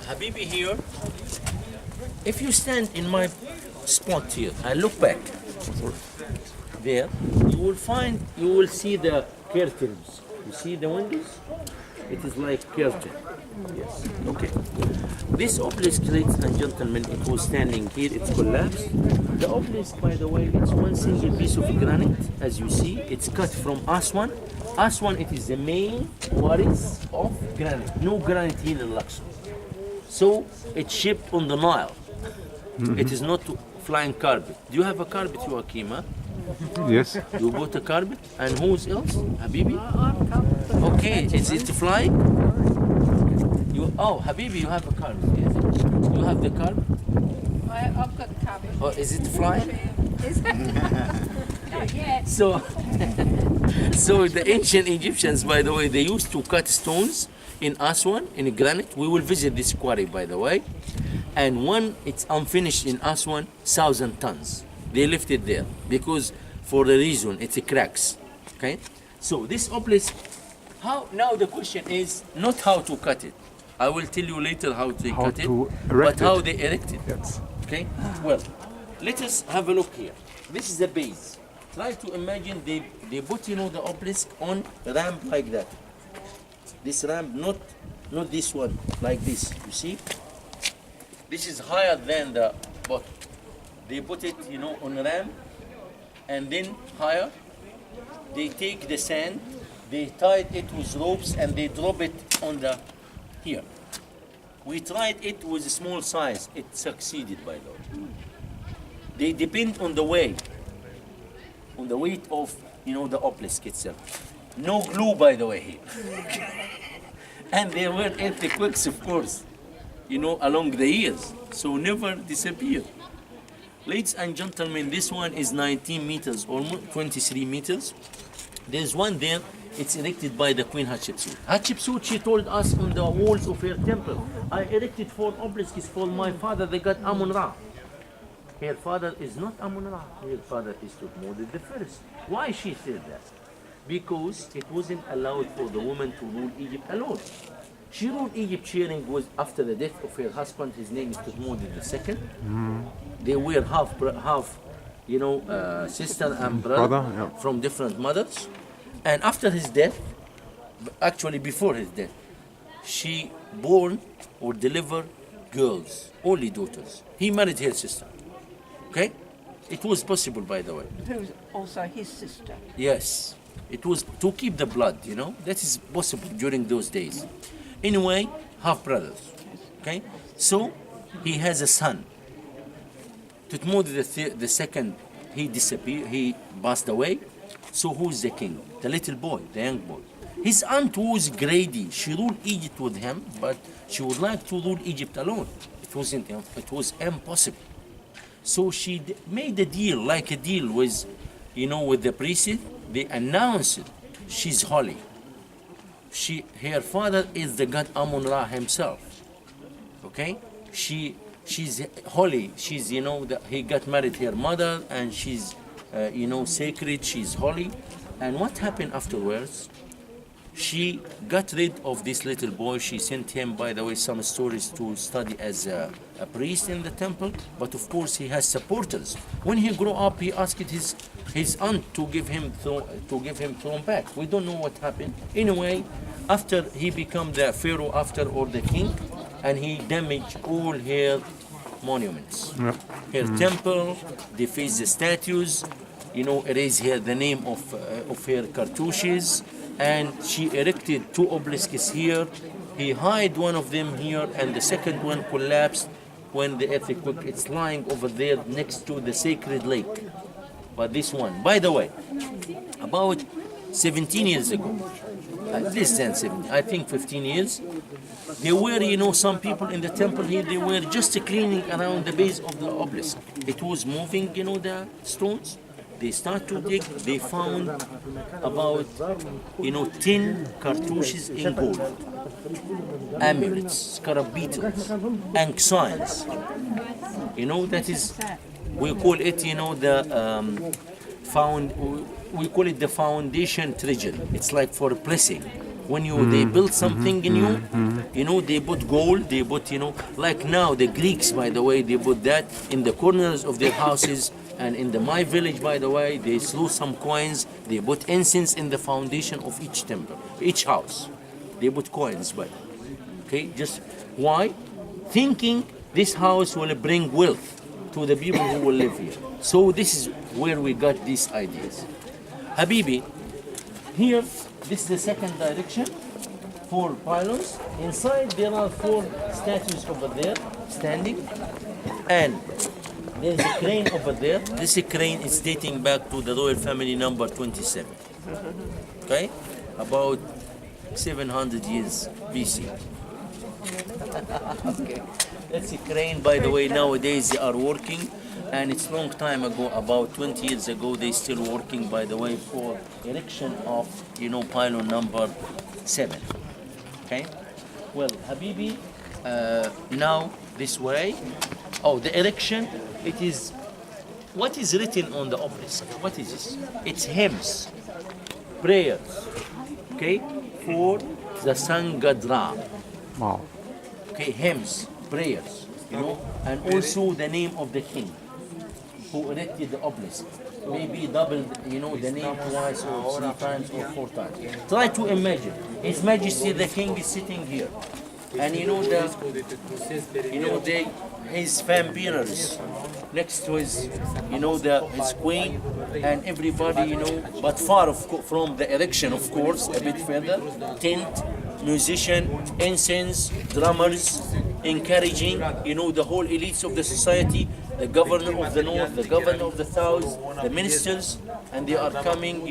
Habibi here, if you stand in my spot here and look back there, you will see the curtains. You see the windows? It is like curtain. Yes. Okay. This obelisk, ladies and gentlemen, it was standing here, it's collapsed. The obelisk, by the way, it's one single piece of granite, as you see. It's cut from Aswan. Aswan, it is the main quarries of granite. No granite here in Luxor. So it's shipped on the Nile. It is not flying carpet. Do you have a carpet, you Akima? Yes. You bought a carpet? And who's else? Habibi? Okay, is it flying? Habibi, you have a carpet. Yes. You have the carpet? I've got the carpet. Oh, is it flying? Is it? Not yet. So the ancient Egyptians, by the way, they used to cut stones in Aswan, in granite. We will visit this quarry, by the way. And when it's unfinished in Aswan, 1,000 tons. They left it there because for a reason, it's a cracks. Okay? So this obelisk, now the question is not how to cut it. I will tell you later how they cut it, but how they erect it. Yes. Okay? Well, let us have a look here. This is the base. Try to imagine they put the obelisk on a ramp like that. This ramp, not this one, like this. You see? This is higher than the bottom. They put it, on a ramp, and then higher. They take the sand, they tied it with ropes, and they drop it on the here. We tried it with a small size. It succeeded, by the way. They depend on the weight of the obelisk itself. No glue, by the way, here. And there were earthquakes, of course, along the years, so never disappear. Ladies and gentlemen, this one is 19 meters, almost 23 meters. There's one there, it's erected by the Queen Hatshepsut. Hatshepsut, she told us on the walls of her temple, I erected 4 obelisks for my father, the god Amun-Ra. Her father is not Amun-Ra, her father is Thutmose the first. Why she said that? Because it wasn't allowed for the woman to rule Egypt alone. She ruled Egypt sharing with after the death of her husband. His name is Thutmose II. They were half, sister and brother from different mothers. And after his death, actually before his death, she born or delivered girls, only daughters. He married her sister. Okay, it was possible, by the way. Who's also his sister. Yes, it was to keep the blood. That is possible during those days. Anyway, half brothers. Okay, so he has a son. Thutmose the second, he disappeared. He passed away. So who's the king? The little boy, the young boy. His aunt was greedy. She ruled Egypt with him, but she would like to rule Egypt alone. It was impossible. So she made a deal, like a deal with, with the priest. They announced she's holy. Her father is the god Amun-Ra himself. Okay, she's holy. She's he got married her mother, and she's sacred. She's holy. And what happened afterwards? She got rid of this little boy. She sent him, by the way, some stories to study as a priest in the temple. But of course, he has supporters. When he grew up, he asked his aunt to give him throne back. We don't know what happened. Anyway, after he became the pharaoh or the king, and he damaged all her monuments, her temple, defaced the statues, erased here the name of her cartouches. And she erected 2 obelisks here. He hid one of them here, and the second one collapsed when the earthquake. It's lying over there next to the sacred lake. But this one, by the way, about 17 years ago, less than 17, I think 15 years, there were, some people in the temple here, they were just cleaning around the base of the obelisk. It was moving, the stones. They start to dig, they found about, 10 cartouches in gold, amulets, scarab beetles, and signs. That is, we call it, we call it the foundation treasure. It's like for blessing. When they build something new, they put gold, they put, like now the Greeks, by the way, they put that in the corners of their houses. And in my village, by the way, they slew some coins, they put incense in the foundation of each temple, each house. They put coins, but okay, just why? Thinking this house will bring wealth to the people who will live here. So this is where we got these ideas. Habibi, here, this is the second direction, 4 pylons. Inside there are 4 statues over there, standing. And there's a crane over there. This crane is dating back to the royal family number 27. Okay? About 700 years BC. Okay. That's a crane, by the way, nowadays they are working. And it's long time ago, about 20 years ago, they still working, by the way, for erection of, pylon number 7. Okay? Well, Habibi, now this way. Oh, the erection, it is, what is written on the obelisk? What is this? It's hymns, prayers, okay, for the sun god Ra. Wow. Okay, hymns, prayers, and also the name of the king who erected the obelisk. Maybe double, the name twice or 3 times or 4 times. Try to imagine. His Majesty the King is sitting here. And his fan bearers next to his, his queen and everybody, but far from the erection, of course, a bit further. Tent, musician, incense, drummers, encouraging, the whole elites of the society, the governor of the north, the governor of the south, the ministers, and they are coming,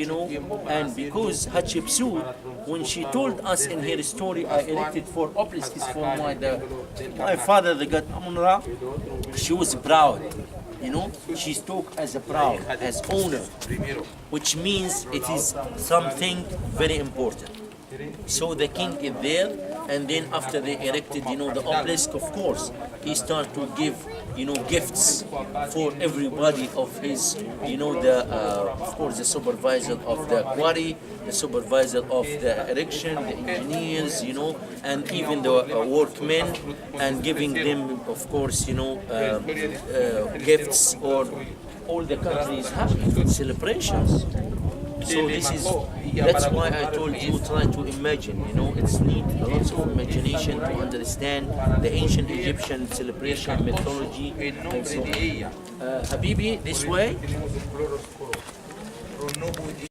and because Hatshepsut, when she told us in her story, I erected 4 obelisks for my father, the god Amun-Ra, she was proud. She spoke as a proud, as owner, which means it is something very important. So the king is there, and then after they erected, the obelisk, of course, he started to give, gifts for everybody of his, of course, the supervisor of the quarry, the supervisor of the erection, the engineers, and even the workmen, and giving them, of course, gifts, or all the country is happy, celebrations. So that's why I told you, try to imagine, it's need a lot of imagination to understand the ancient Egyptian celebration, mythology, and so on. Habibi, this way.